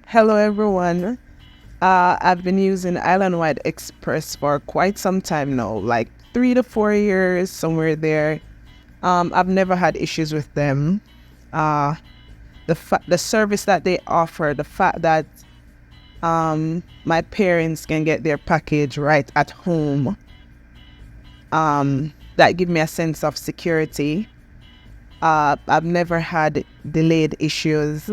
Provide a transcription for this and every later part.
Hello, everyone. I've been using Islandwide Express for quite some time now, like 3 to 4 years, somewhere there. I've never had issues with them. Uh, the service that they offer, the fact that my parents can get their package right at home, that give me a sense of security. I've never had delayed issues.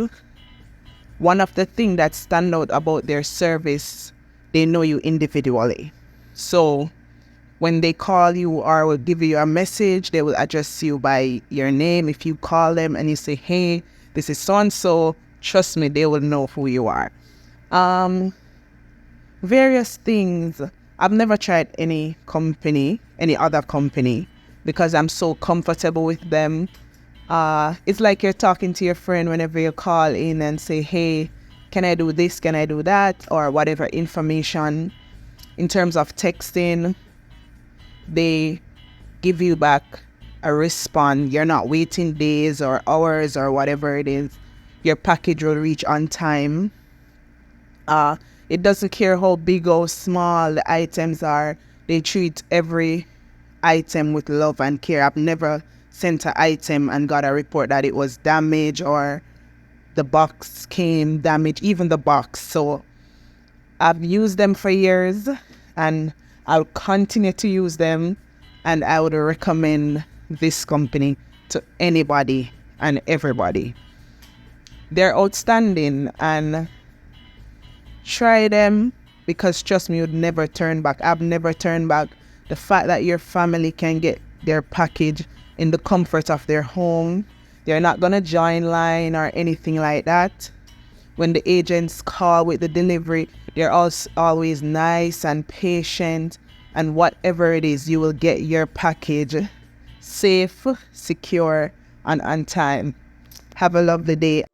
One of the things that stand out about their service, they know you individually. So when they call you or will give you a message, they will address you by your name. If you call them and you say, hey, this is so and so, trust me, they will know who you are. Various things. I've never tried any other company, because I'm so comfortable with them. It's like you're talking to your friend whenever you call in and say, hey, can I do this? Can I do that? Or whatever information. In terms of texting, they give you back a response. You're not waiting days or hours or whatever it is. Your package will reach on time. It doesn't care how big or small the items are. They treat every item with love and care. I've never sent an item and got a report that it was damaged or the box came damaged, even the box. So I've used them for years and I'll continue to use them, and I would recommend this company to anybody and everybody. They're outstanding, and try them, because trust me, you'd never turn back. I've never turned back. The fact that your family can get their package in the comfort of their home, they're not gonna join line or anything like that. When the agents call with the delivery, they're always nice and patient, and whatever it is, you will get your package safe, secure, and on time. Have a lovely day.